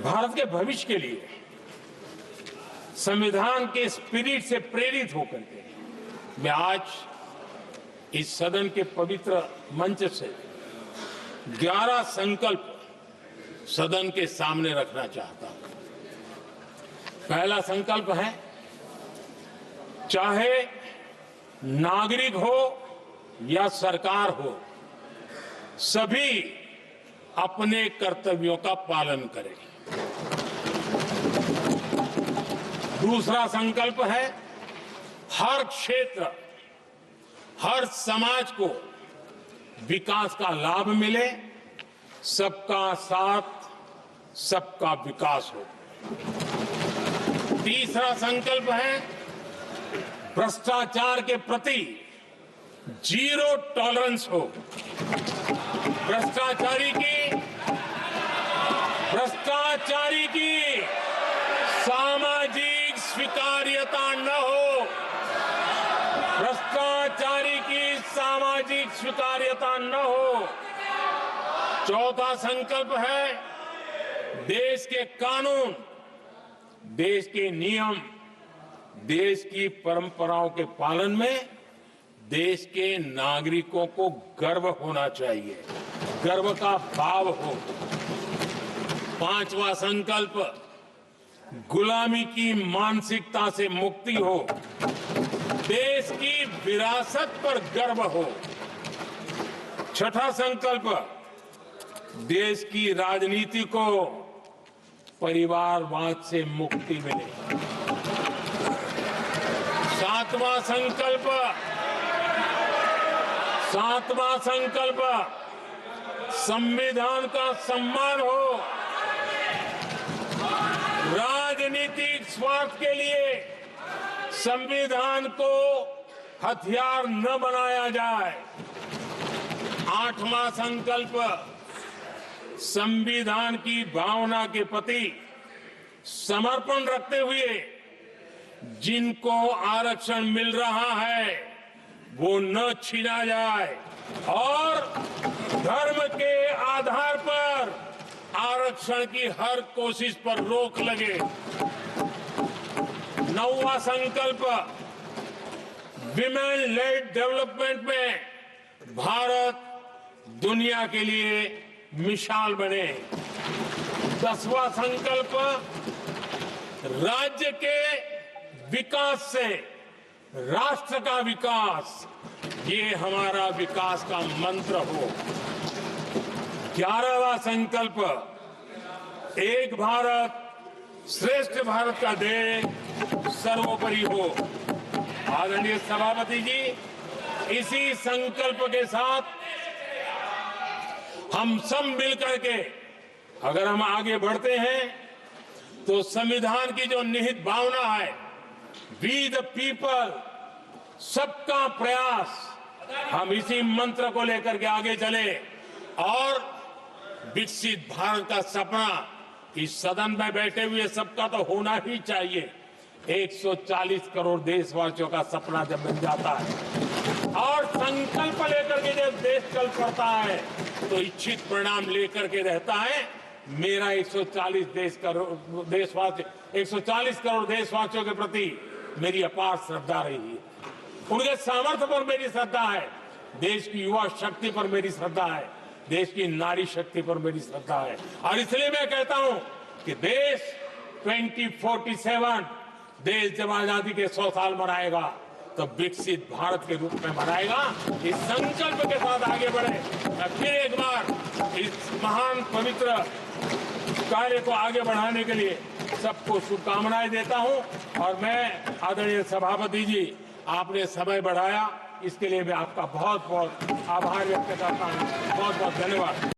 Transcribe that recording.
भारत के भविष्य के लिए संविधान के स्पिरिट से प्रेरित होकर के मैं आज इस सदन के पवित्र मंच से 11 संकल्प सदन के सामने रखना चाहता हूं। पहला संकल्प है, चाहे नागरिक हो या सरकार हो, सभी अपने कर्तव्यों का पालन करें। दूसरा संकल्प है, हर क्षेत्र, हर समाज को विकास का लाभ मिले, सबका साथ, सबका विकास हो। तीसरा संकल्प है, भ्रष्टाचार के प्रति जीरो टॉलरेंस हो। भ्रष्टाचारी की सामाजिक स्वीकार्यता न हो। भ्रष्टाचारी की सामाजिक स्वीकार्यता न हो। चौथा संकल्प है, देश के कानून, देश के नियम, देश की परंपराओं के पालन में देश के नागरिकों को गर्व होना चाहिए, गर्व का भाव हो। पांचवा संकल्प, गुलामी की मानसिकता से मुक्ति हो, देश की विरासत पर गर्व हो। छठा संकल्प, देश की राजनीति को परिवारवाद से मुक्ति मिले। सातवां संकल्प, संविधान का सम्मान हो। राजनीतिक स्वार्थ के लिए संविधान को हथियार न बनाया जाए। आठवां संकल्प, संविधान की भावना के प्रति समर्पण रखते हुए जिनको आरक्षण मिल रहा है वो न छीना जाए और धर्म के आधार पर आरक्षण की हर कोशिश पर रोक लगे। नौवां संकल्प, विमेन लेड डेवलपमेंट में भारत दुनिया के लिए मिसाल बने। 10वां संकल्प, राज्य के विकास से राष्ट्र का विकास, ये हमारा विकास का मंत्र हो। 11वां संकल्प, एक भारत श्रेष्ठ भारत का ध्येय सर्वोपरि हो। आदरणीय सभापति जी, इसी संकल्प के साथ हम सब मिलकर के अगर हम आगे बढ़ते हैं तो संविधान की जो निहित भावना है, वी द पीपल, सबका प्रयास, हम इसी मंत्र को लेकर के आगे चले और विकसित भारत का सपना इस सदन में बैठे हुए सबका तो होना ही चाहिए। 140 करोड़ देशवासियों का सपना जब बन जाता है और संकल्प लेकर के जब देश चल पड़ता है तो इच्छित परिणाम लेकर के रहता है। मेरा 140 करोड़ देशवासियों के प्रति मेरी अपार श्रद्धा रही है। उनके सामर्थ्य पर मेरी श्रद्धा है, देश की युवा शक्ति पर मेरी श्रद्धा है, देश की नारी शक्ति पर मेरी श्रद्धा है। और इसलिए मैं कहता हूं कि देश 2047 देश जब आजादी के 100 साल मनाएगा तो विकसित भारत के रूप में मनाएगा। इस संकल्प के साथ आगे बढ़े। मैं फिर एक बार इस महान पवित्र कार्य को आगे बढ़ाने के लिए सबको शुभकामनाएं देता हूं और मैं आदरणीय सभापति जी, आपने समय बढ़ाया, इसके लिए मैं आपका बहुत बहुत आभार व्यक्त करता हूं। बहुत बहुत धन्यवाद।